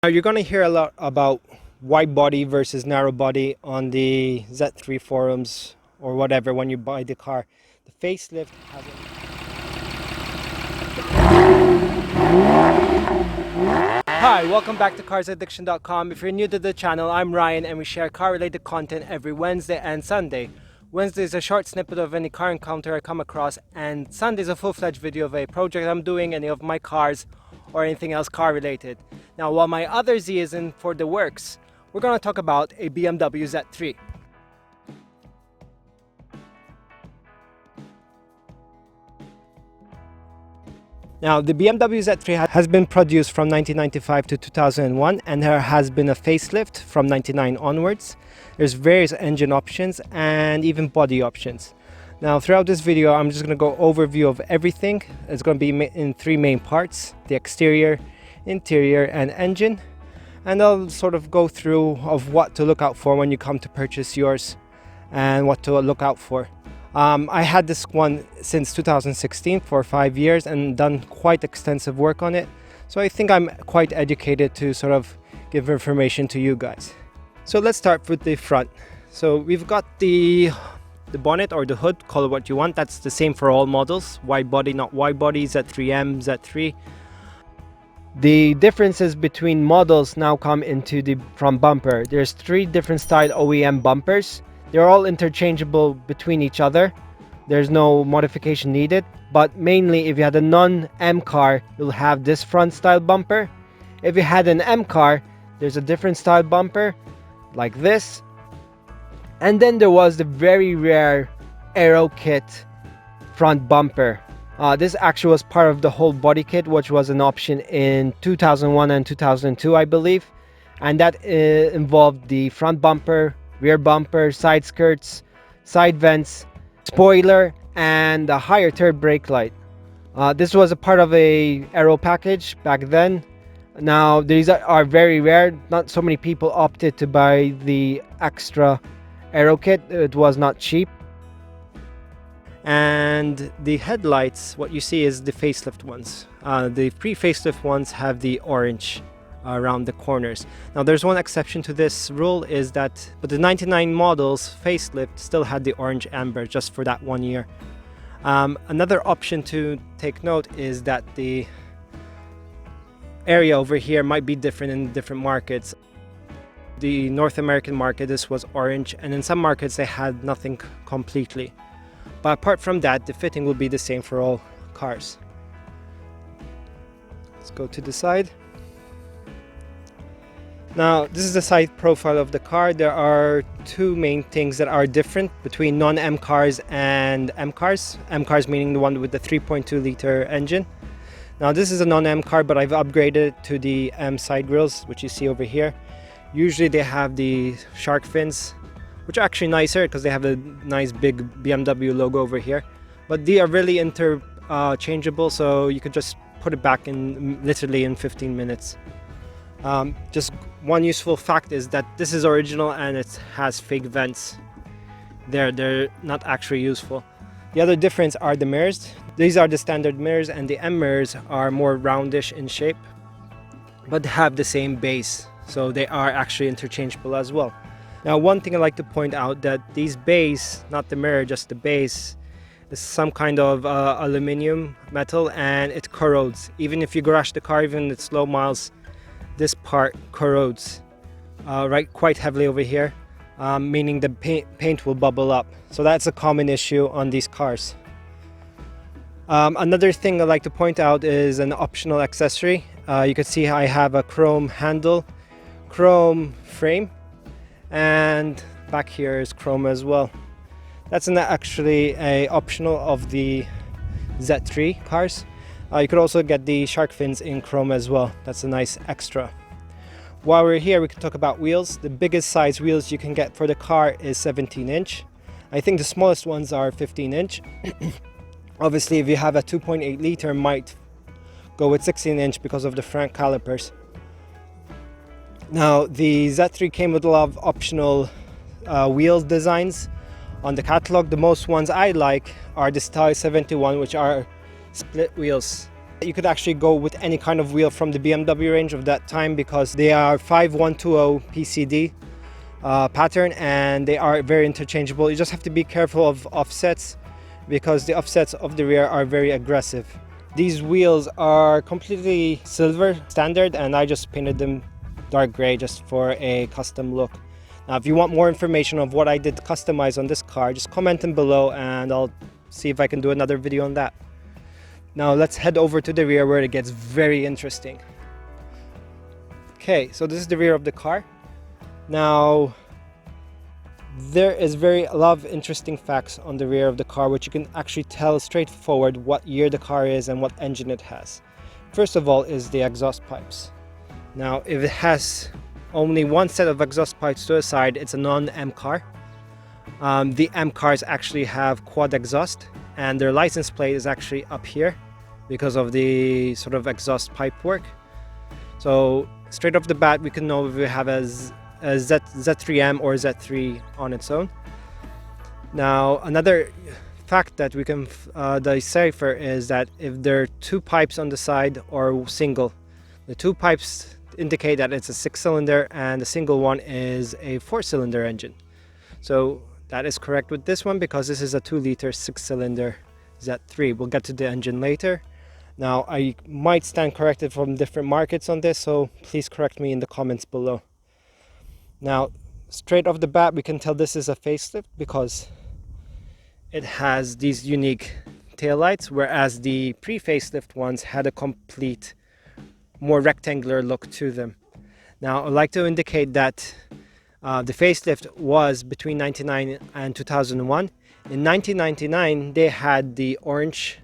Now you're going to hear a lot about wide body versus narrow body on the Z3 forums or whatever when you buy the car. The facelift has Hi, welcome back to CarsAddiction.com. If you're new to the channel, I'm Ryan and we share car-related content every Wednesday and Sunday. Wednesday is a short snippet of any car encounter I come across, and Sunday is a full-fledged video of a project I'm doing, any of my cars, or anything else car related. Now, while my other Z is in for the works, we're going to talk about a BMW Z3. Now, the BMW Z3 has been produced from 1995 to 2001, and there has been a facelift from 99 onwards. There's various engine options and even body options. Now, throughout this video, I'm just going to go overview of everything. It's going to be in three main parts: the exterior, interior, and engine. And I'll sort of go through of what to look out for when you come to purchase yours and what to look out for. I had this one since 2016 for 5 years and done quite extensive work on it. So I think I'm quite educated to sort of give information to you guys. So let's start with the front. So we've got the bonnet or the hood, call it what you want. That's the same for all models. Wide body, not wide body, Z3M, Z3. The differences between models now come into the front bumper. There's three different style OEM bumpers. They're all interchangeable between each other. There's no modification needed, but mainly if you had a non-M car, you'll have this front style bumper. If you had an M car, there's a different style bumper like this. And then there was the very rare Aero Kit front bumper. This actually was part of the whole body kit, which was an option in 2001 and 2002, I believe. And that involved the front bumper, rear bumper, side skirts, side vents, spoiler, and a higher third brake light. This was a part of a Aero package back then. Now these are very rare. Not so many people opted to buy the extra Aero kit. It was not cheap. And the headlights, what you see is the facelift ones. The pre-facelift ones have the orange around the corners. Now there's one exception to this rule, is that but the 99 models facelift still had the orange amber just for that 1 year. Another option to take note is that the area over here might be different in different markets. The North American market, this was orange, and in some markets they had nothing completely. But apart from that, the fitting will be the same for all cars. Let's go to the side. Now, this is the side profile of the car. There are two main things that are different between non-M cars and M cars. M cars meaning the one with the 3.2 liter engine. Now, this is a non-M car, but I've upgraded to the M side grills, which you see over here. Usually they have the shark fins, which are actually nicer because they have a nice big BMW logo over here. But they are really interchangeable, so you could just put it back in literally in 15 minutes. Just one useful fact is that this is original and it has fake vents. They're not actually useful. The other difference are the mirrors. These are the standard mirrors, and the M mirrors are more roundish in shape, but have the same base, so they are actually interchangeable as well. Now, one thing I like to point out that these base, not the mirror, just the base, is some kind of aluminum metal, and it corrodes. Even if you garage the car, even at slow miles, this part corrodes quite heavily over here, meaning the paint will bubble up. So that's a common issue on these cars. Another thing I like to point out is an optional accessory. You can see I have a chrome handle, chrome frame, and back here is chrome as well. That's actually a optional of the Z3 cars. You could also get the shark fins in chrome as well. That's a nice extra. While we're here, we can talk about wheels. The biggest size wheels you can get for the car is 17 inch. I think the smallest ones are 15 inch. Obviously, if you have a 2.8 liter, might go with 16 inch because of the front calipers. Now, the Z3 came with a lot of optional wheel designs on the catalog. The most ones I like are the Style 71, which are split wheels. You could actually go with any kind of wheel from the BMW range of that time because they are 5120 PCD pattern and they are very interchangeable. You just have to be careful of offsets because the offsets of the rear are very aggressive. These wheels are completely silver standard and I just painted them dark gray just for a custom look. Now if you want more information of what I did to customize on this car, just comment them below and I'll see if I can do another video on that. Now let's head over to the rear where it gets very interesting. Okay, so this is the rear of the car. Now there is a lot of interesting facts on the rear of the car which you can actually tell straightforward what year the car is and what engine it has. First of all is the exhaust pipes. Now if it has only one set of exhaust pipes to the side, it's a non-M car. The M cars actually have quad exhaust and their license plate is actually up here because of the sort of exhaust pipe work. So straight off the bat we can know if we have a Z3M or Z3 on its own. Now another fact that we can decipher is that if there are two pipes on the side or single, the two pipes indicate that it's a 6-cylinder and the single one is a 4-cylinder engine. So that is correct with this one because this is a 2-liter 6-cylinder Z3. We'll get to the engine later. Now I might stand corrected from different markets on this, so please correct me in the comments below. Now straight off the bat we can tell this is a facelift because it has these unique taillights, whereas the pre-facelift ones had a complete, more rectangular look to them. Now I'd like to indicate that the facelift was between 1999 and 2001. In 1999 they had the orange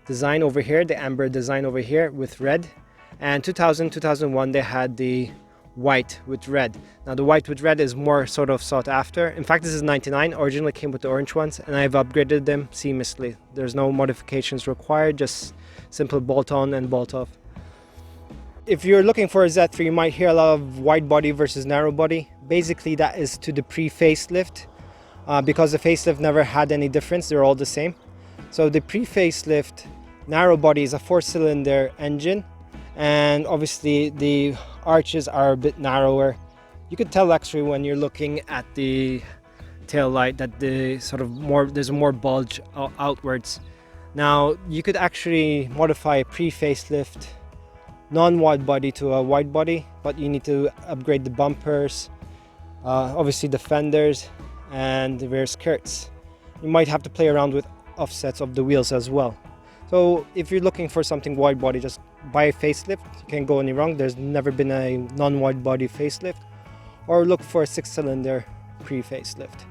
design over here, the amber design over here with red, and 2001 they had the white with red. Now the white with red is more sort of sought after. In fact this is 99, originally came with the orange ones and I've upgraded them seamlessly. There's no modifications required, just simple bolt on and bolt off. If you're looking for a Z3 you might hear a lot of wide body versus narrow body. Basically that is to the pre-facelift because the facelift never had any difference, they're all the same. So the pre-facelift narrow body is a 4-cylinder engine and obviously the arches are a bit narrower. You could tell actually when you're looking at the tail light that there's a more bulge outwards. Now you could actually modify a pre-facelift non-wide body to a wide body, but you need to upgrade the bumpers, obviously the fenders and the rear skirts. You might have to play around with offsets of the wheels as well. So if you're looking for something wide body, just buy a facelift. You can't go any wrong. There's never been a non-wide body facelift, or look for a 6-cylinder pre-facelift.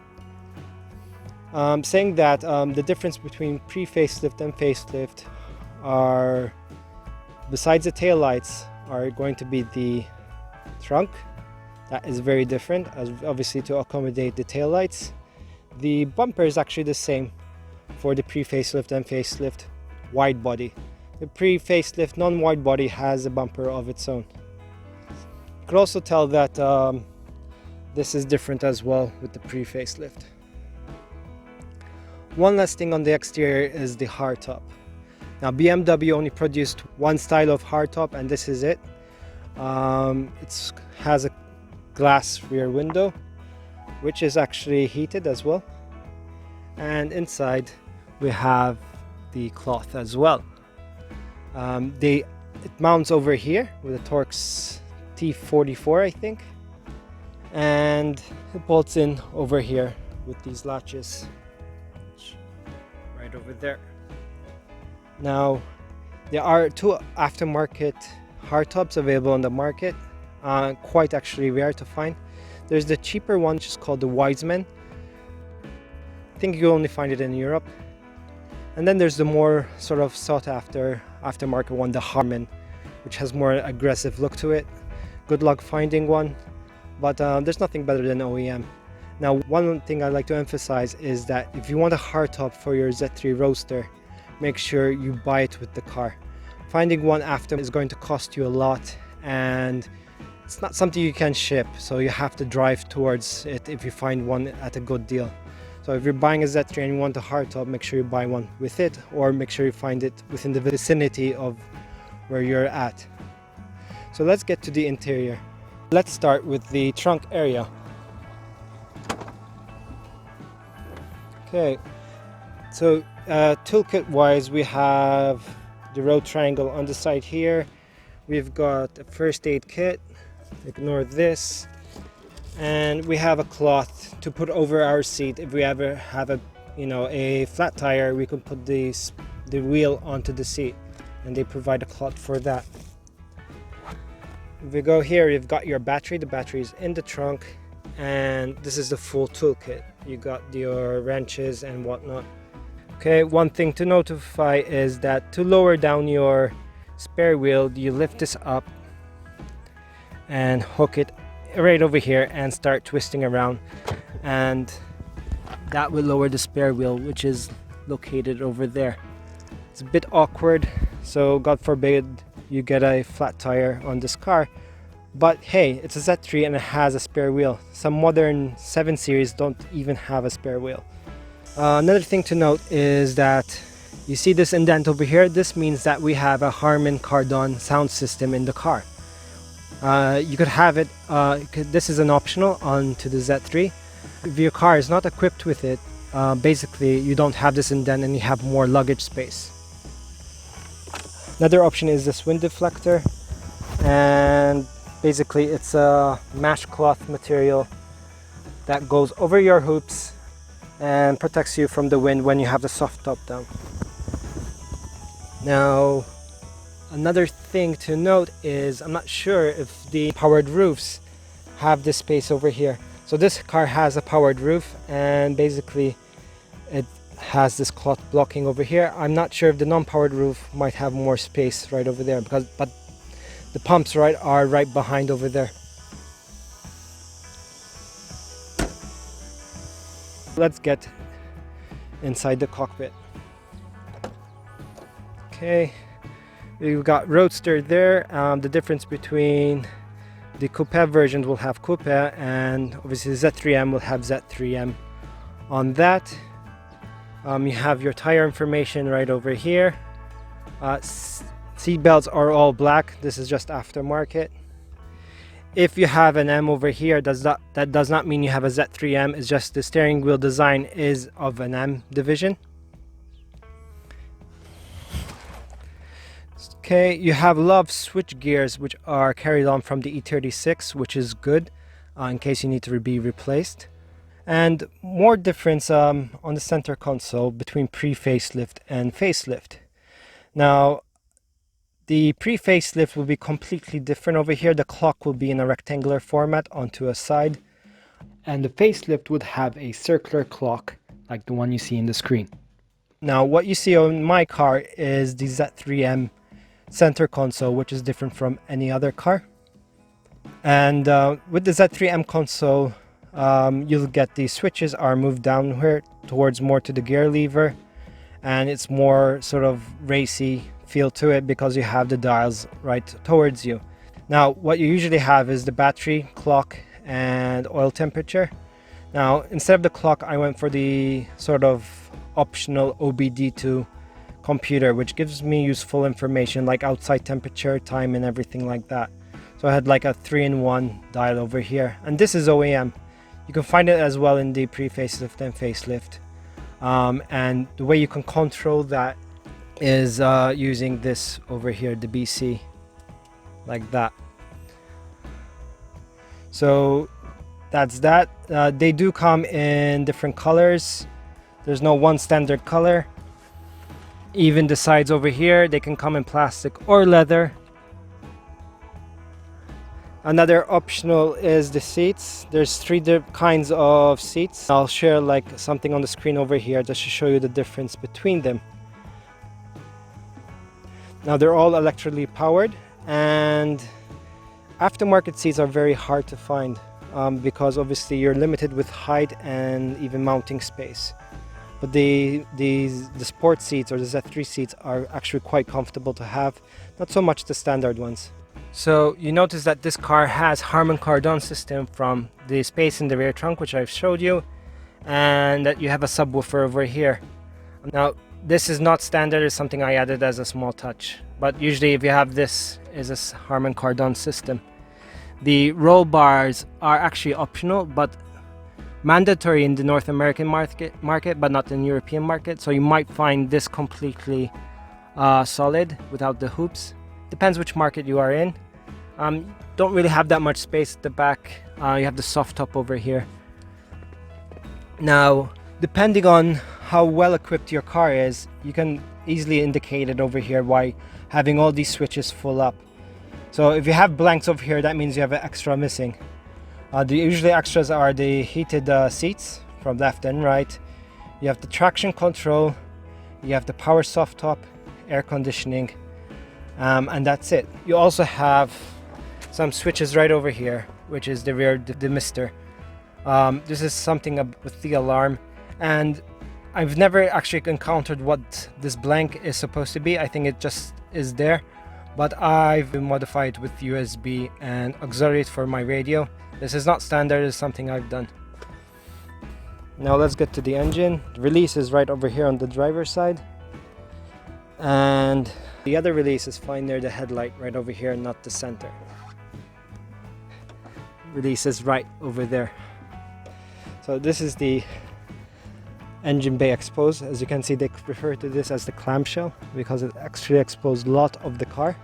Saying that the difference between pre-facelift and facelift are, besides the tail lights, are going to be the trunk. That is very different, as obviously to accommodate the tail lights. The bumper is actually the same for the pre-facelift and facelift wide body. The pre-facelift non-wide body has a bumper of its own. You could also tell that this is different as well with the pre-facelift. One last thing on the exterior is the hardtop. Now BMW only produced one style of hardtop and this is it. It has a glass rear window which is actually heated as well, and inside we have the cloth as well. It mounts over here with a Torx T44 I think, and it bolts in over here with these latches right over there. Now there are two aftermarket hardtops available on the market, quite actually rare to find. There's the cheaper one which is called the Wiseman. I think you only find it in Europe. And then there's the more sort of sought after aftermarket one, the Harman, which has more aggressive look to it. Good luck finding one, but there's nothing better than OEM. Now one thing I'd like to emphasize is that if you want a hardtop for your Z3 Roadster, make sure you buy it with the car. Finding one after is going to cost you a lot, and it's not something you can ship, so you have to drive towards it if you find one at a good deal. So if you're buying a Z3 and you want a hardtop, make sure you buy one with it, or make sure you find it within the vicinity of where you're at. So let's get to the interior. Let's start with the trunk area. Okay, so toolkit wise, we have the road triangle on the side here. We've got a first aid kit, ignore this, and we have a cloth to put over our seat. If we ever have a flat tire, we can put the wheel onto the seat, and they provide a cloth for that. If we go here, you've got your battery. The battery is in the trunk, and this is the full toolkit. You got your wrenches and whatnot. Okay, one thing to notify is that to lower down your spare wheel, you lift this up and hook it right over here and start twisting around, and that will lower the spare wheel, which is located over there. It's a bit awkward, so God forbid you get a flat tire on this car, but hey, it's a Z3 and it has a spare wheel. Some modern 7 series don't even have a spare wheel. Another thing to note is that you see this indent over here. This means that we have a Harman Kardon sound system in the car. You could have it, this is an optional onto the Z3. If your car is not equipped with it, basically you don't have this indent and you have more luggage space. Another option is this wind deflector, and basically it's a mesh cloth material that goes over your hoops and protects you from the wind when you have the soft top down. Now, another thing to note is I'm not sure if the powered roofs have this space over here. So this car has a powered roof, and basically it has this cloth blocking over here. I'm not sure if the non-powered roof might have more space right over there, but the pumps are right behind over there. Let's get inside the cockpit. Okay, we've got Roadster there. The difference between the coupe versions will have coupe, and obviously Z3M will have Z3M on that. You have your tire information right over here. Seat belts are all black. This is just aftermarket. If you have an M over here, that does not mean you have a Z3M. It's just the steering wheel design is of an M division. Okay, you have a lot of switch gears which are carried on from the E36, which is good in case you need to be replaced. And more difference on the center console between pre-facelift and facelift. Now, the pre-facelift will be completely different over here. The clock will be in a rectangular format onto a side, and the facelift would have a circular clock like the one you see in the screen. Now, what you see on my car is the Z3M center console, which is different from any other car. And with the Z3M console, you'll get the switches are moved downward towards more to the gear lever, and it's more sort of racy feel to it because you have the dials right towards you. Now, what you usually have is the battery, clock, and oil temperature. Now, instead of the clock, I went for the sort of optional OBD2 computer, which gives me useful information like outside temperature, time, and everything like that. So I had like a 3-in-1 dial over here, and this is OEM. You can find it as well in the pre-facelift and facelift. And the way you can control that is using this over here, the BC, like that. So that's that. They do come in different colors. There's no one standard color. Even the sides over here, they can come in plastic or leather. Another optional is the seats. There's 3 kinds of seats. I'll share like something on the screen over here just to show you the difference between them. Now, they're all electrically powered, and aftermarket seats are very hard to find because obviously you're limited with height and even mounting space. But the sport seats or the Z3 seats are actually quite comfortable to have, not so much the standard ones. So you notice that this car has Harman Kardon system from the space in the rear trunk, which I've showed you, and that you have a subwoofer over here. Now, This is not standard, it's something I added as a small touch. But usually if you have this, is a Harman Kardon system. The roll bars are actually optional, but mandatory in the North American market, but not in the European market. So you might find this completely solid without the hoops. Depends which market you are in. Don't really have that much space at the back. You have the soft top over here. Now, depending on how well equipped your car is, you can easily indicate it over here by having all these switches full up. So if you have blanks over here, that means you have an extra missing. The usually extras are the heated seats from left and right. You have the traction control, you have the power soft top, air conditioning, and that's it. You also have some switches right over here, which is the rear demister. This is something with the alarm, and I've never actually encountered what this blank is supposed to be. I think it just is there, but I've modified it with USB and auxiliary for my radio. This is not standard, it's something I've done. Now let's get to the engine. The release is right over here on the driver's side, and the other release is fine near the headlight right over here, not the center. Release is right over there. So this is the engine bay exposed. As you can see, they refer to this as the clamshell because it actually exposed a lot of the car.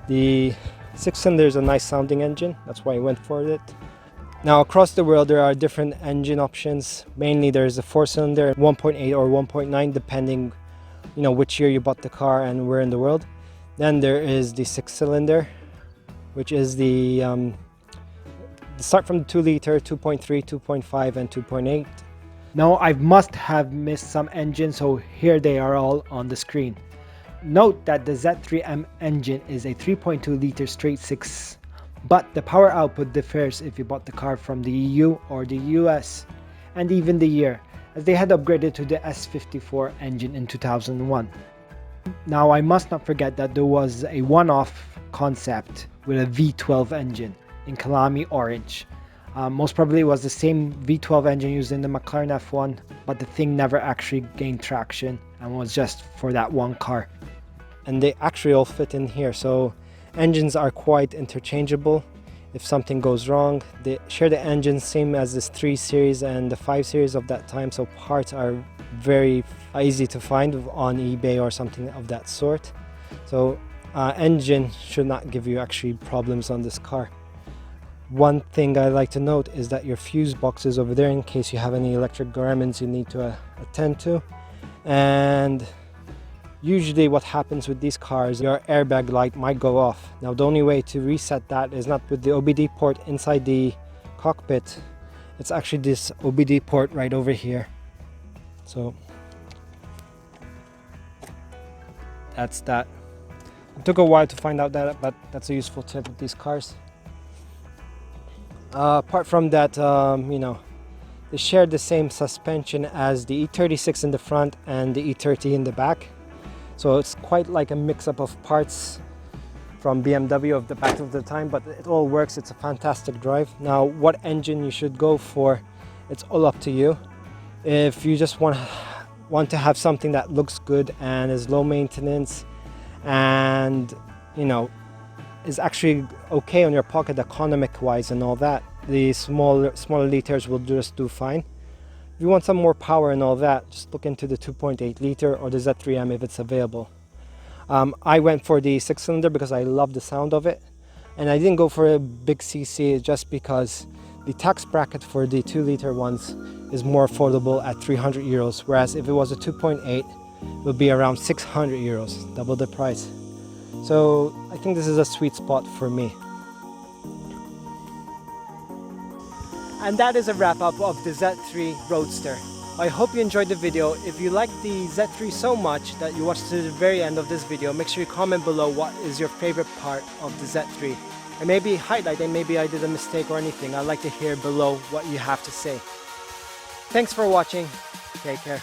The 6-cylinder is a nice sounding engine, that's why I went for it. Now across the world there are different engine options. Mainly there's a 4-cylinder, 1.8 or 1.9 depending which year you bought the car and where in the world. Then there is the 6-cylinder, which is the start from the 2 liter, 2.3, 2.5 and 2.8. Now I must have missed some engines, so here they are all on the screen. Note that the Z3M engine is a 3.2 liter straight 6, but the power output differs if you bought the car from the EU or the US, and even the year, as they had upgraded to the S54 engine in 2001. Now I must not forget that there was a one-off concept with a V12 engine in Kalami Orange. Most probably it was the same V12 engine used in the McLaren F1, but the thing never actually gained traction and was just for that one car. And they actually all fit in here, so engines are quite interchangeable. If something goes wrong, they share the engine same as this 3 series and the 5 series of that time, so parts are very easy to find on eBay or something of that sort. So engine should not give you actually problems on this car. One thing I like to note is that your fuse box is over there in case you have any electric gremlins you need to attend to. And usually what happens with these cars, your airbag light might go off. Now the only way to reset that is not with the OBD port inside the cockpit. It's actually this OBD port right over here. So that's that. It took a while to find out that, but that's a useful tip with these cars. Apart from that, they share the same suspension as the E36 in the front and the E30 in the back. So it's quite like a mix-up of parts from BMW of the back of the time, but it all works. It's a fantastic drive. Now, what engine you should go for, it's all up to you. If you just want to have something that looks good and is low maintenance and, is actually okay on your pocket economic wise and all that, the smaller liters will just do fine. If you want some more power and all that, just look into the 2.8 liter or the Z3M if it's available. I went for the 6-cylinder because I love the sound of it, and I didn't go for a big CC just because the tax bracket for the 2 liter ones is more affordable at 300 euros, whereas if it was a 2.8 it would be around 600 euros, double the price. So I think this is a sweet spot for me. And that is a wrap up of the Z3 Roadster. I hope you enjoyed the video. If you liked the Z3 so much that you watched to the very end of this video, make sure you comment below what is your favorite part of the Z3. And maybe highlight and maybe I did a mistake or anything. I'd like to hear below what you have to say. Thanks for watching. Take care.